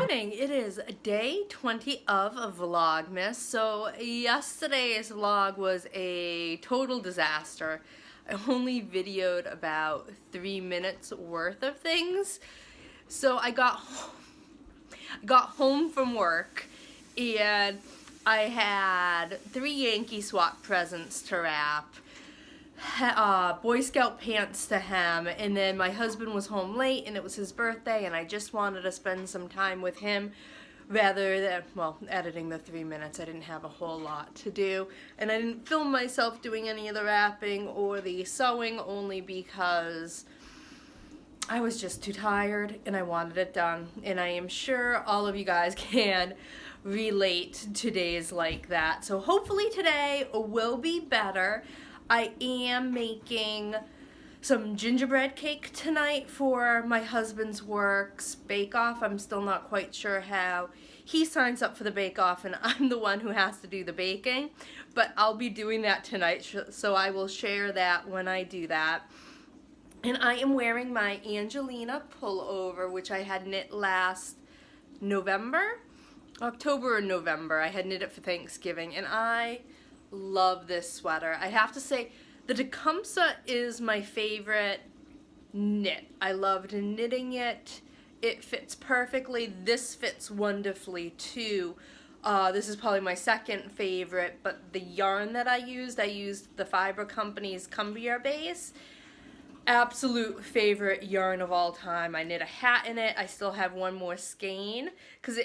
morning. It is day 20 of Vlogmas. So yesterday's vlog was a total disaster. I only videoed about 3 minutes worth of things. So I got home from work and I had 3 Yankee Swap presents to wrap. Boy Scout pants to hem, and then my husband was home late and it was his birthday and I just wanted to spend some time with him rather than, well, editing the 3 minutes. I didn't have a whole lot to do and I didn't film myself doing any of the wrapping or the sewing only because I was just too tired and I wanted it done, and I am sure all of you guys can relate to days like that. So hopefully today will be better. I am making some gingerbread cake tonight for my husband's work's bake-off. I'm still not quite sure how he signs up for the bake-off and I'm the one who has to do the baking, but I'll be doing that tonight, so I will share that when I do that. And I am wearing my Angelina pullover, which I had knit last October or November. I had knit it for Thanksgiving, and I love this sweater. I have to say, the Tecumseh is my favorite knit. I loved knitting it. It fits perfectly. This fits wonderfully too. This is probably my second favorite, but the yarn that I used the Fiber Company's Cumbia base. Absolute favorite yarn of all time. I knit a hat in it. I still have one more skein because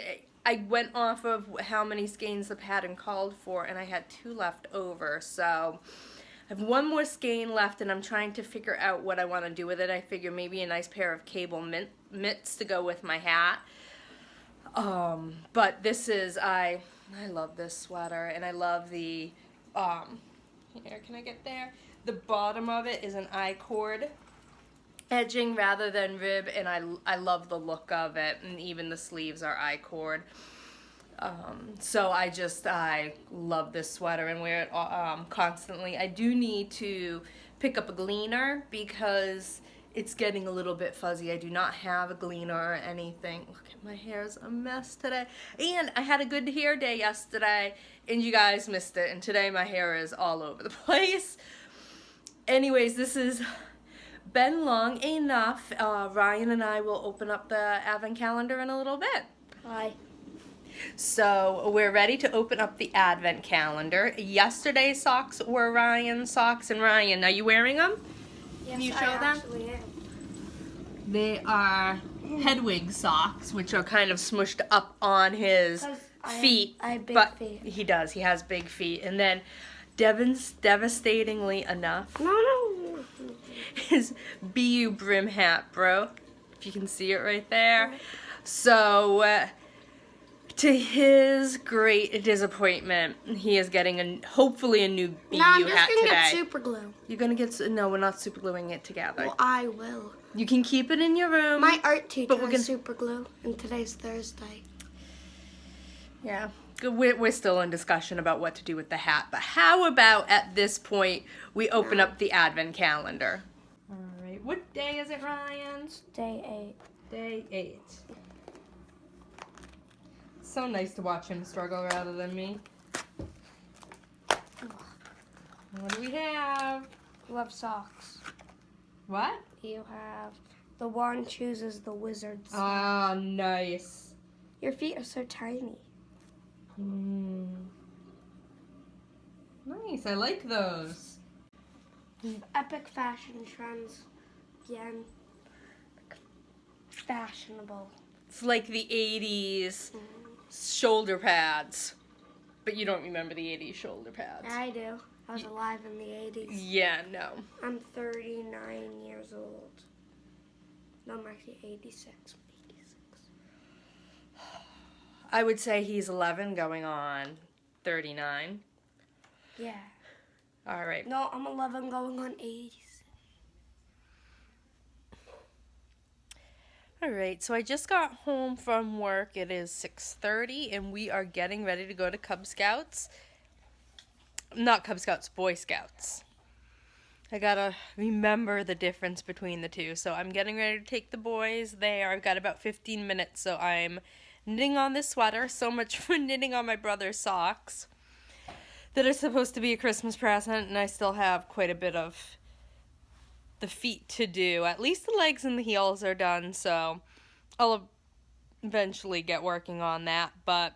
I went off of how many skeins the pattern called for and I had 2 left over. So I have one more skein left and I'm trying to figure out what I want to do with it. I figure maybe a nice pair of cable mitts to go with my hat. But this is, I love this sweater, and I love the, here, can I get there? The bottom of it is an I-cord edging rather than rib, and I love the look of it, and even the sleeves are I-cord. So I love this sweater and wear it constantly. I do need to pick up a gleaner because it's getting a little bit fuzzy. I do not have a gleaner or anything. Look at my hair's a mess today. And I had a good hair day yesterday and you guys missed it, and today my hair is all over the place. Anyways, this has been long enough. Ryan and I will open up the advent calendar in a little bit. Hi. So we're ready to open up the advent calendar. Yesterday's socks were Ryan's socks, and Ryan, are you wearing them? Yes, Can you show I them? actually am. They are Hedwig socks, which are kind of smushed up on his feet. I have big feet. He does. He has big feet. And then Devin's, devastatingly enough, No. his BU brim hat, bro. If you can see it right there. So, to his great disappointment, he is getting hopefully a new BU hat today. No, I'm just gonna get super glue. You're gonna get, no, we're not super gluing it together. Well, I will. You can keep it in your room. My art teacher we're has super glue, and today's Thursday. Yeah, we're still in discussion about what to do with the hat, but how about at this point we open up the advent calendar? All right, what day is it, Ryan? Day 8. Day 8. So nice to watch him struggle rather than me. What do we have? You have socks. What? You have the one chooses the wizards. Ah, nice. Your feet are so tiny. Nice, I like those. Epic fashion trends. Again, fashionable. It's like the 80s shoulder pads. But you don't remember the 80s shoulder pads. I do. I was alive in the 80s. Yeah, no. I'm 39 years old. No, I'm actually 86. I would say he's 11 going on 39. Yeah. All right. No, I'm 11 going on 86. All right, so I just got home from work. It is 6:30 and we are getting ready to go to Cub Scouts. Not Cub Scouts, Boy Scouts. I gotta remember the difference between the two. So I'm getting ready to take the boys there. I've got about 15 minutes, so I'm knitting on this sweater. So much for knitting on my brother's socks that are supposed to be a Christmas present, and I still have quite a bit of the feet to do. At least the legs and the heels are done, so I'll eventually get working on that. But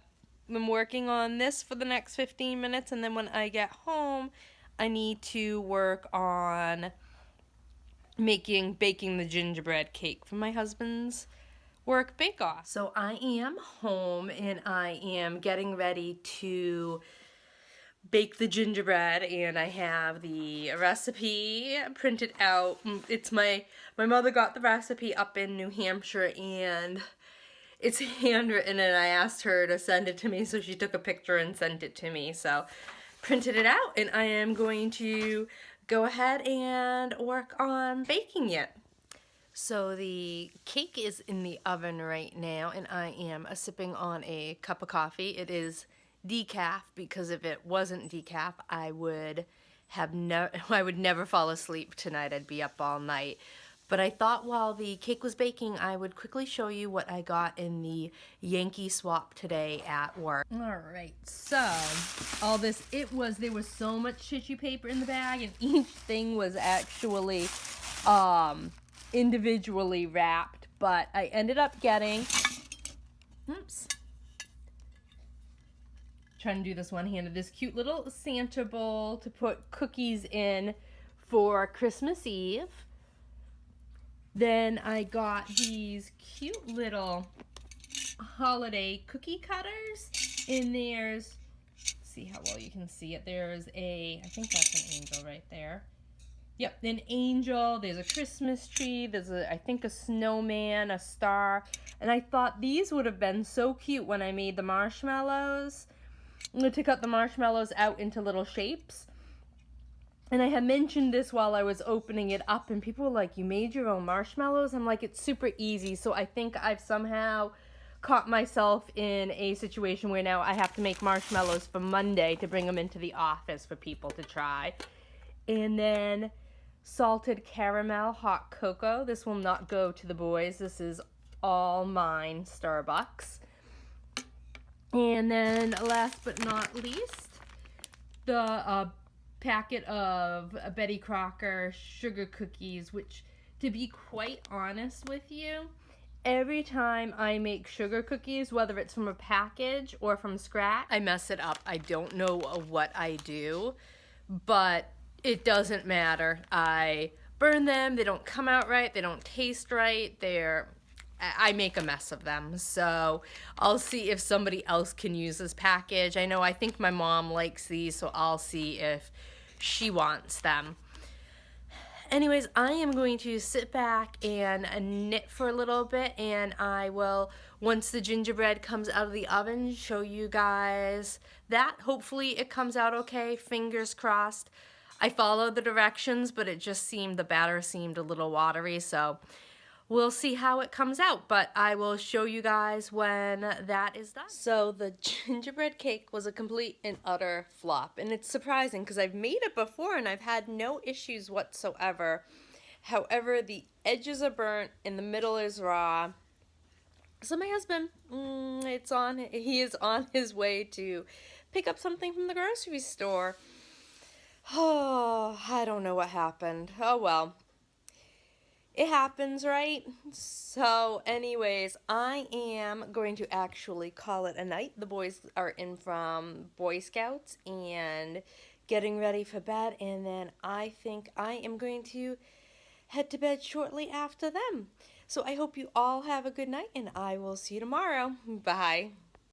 I'm working on this for the next 15 minutes, and then when I get home, I need to work on baking the gingerbread cake for my husband's work bake-off. So I am home, and I am getting ready to bake the gingerbread, and I have the recipe printed out. It's my mother got the recipe up in New Hampshire, and it's handwritten, and I asked her to send it to me, so she took a picture and sent it to me. So printed it out, and I am going to go ahead and work on baking it. So the cake is in the oven right now, and I am sipping on a cup of coffee. It is decaf, because if it wasn't decaf, I would never fall asleep tonight. I'd be up all night. But I thought while the cake was baking, I would quickly show you what I got in the Yankee Swap today at work. All right, so there was so much tissue paper in the bag, and each thing was actually individually wrapped. But I ended up getting, trying to do this one-handed, this cute little Santa bowl to put cookies in for Christmas Eve. Then I got these cute little holiday cookie cutters, and there's, see how well you can see it, there's I think that's an angel right there. Yep, an angel, there's a Christmas tree, there's I think a snowman, a star, and I thought these would have been so cute when I made the marshmallows. I'm going to cut the marshmallows out into little shapes. And I had mentioned this while I was opening it up, and people were like, you made your own marshmallows? I'm like, it's super easy. So I think I've somehow caught myself in a situation where now I have to make marshmallows for Monday to bring them into the office for people to try. And then salted caramel hot cocoa. This will not go to the boys. This is all mine, Starbucks. And then last but not least, the packet of Betty Crocker sugar cookies, which, to be quite honest with you, every time I make sugar cookies, whether it's from a package or from scratch, I mess it up. I don't know what I do, but it doesn't matter. I burn them, they don't come out right, they don't taste right, I make a mess of them. So I'll see if somebody else can use this package. I think my mom likes these, so I'll see if she wants them. Anyways, I am going to sit back and knit for a little bit, and I will, once the gingerbread comes out of the oven, show you guys that. Hopefully it comes out okay, fingers crossed. I followed the directions, but the batter seemed a little watery, so we'll see how it comes out, but I will show you guys when that is done. So the gingerbread cake was a complete and utter flop, and it's surprising because I've made it before and I've had no issues whatsoever. However, the edges are burnt and the middle is raw. So my husband, he is on his way to pick up something from the grocery store. Oh, I don't know what happened. Oh well. It happens, right? So anyways, I am going to actually call it a night. The boys are in from Boy Scouts and getting ready for bed, and then I think I am going to head to bed shortly after them. So I hope you all have a good night, and I will see you tomorrow. Bye.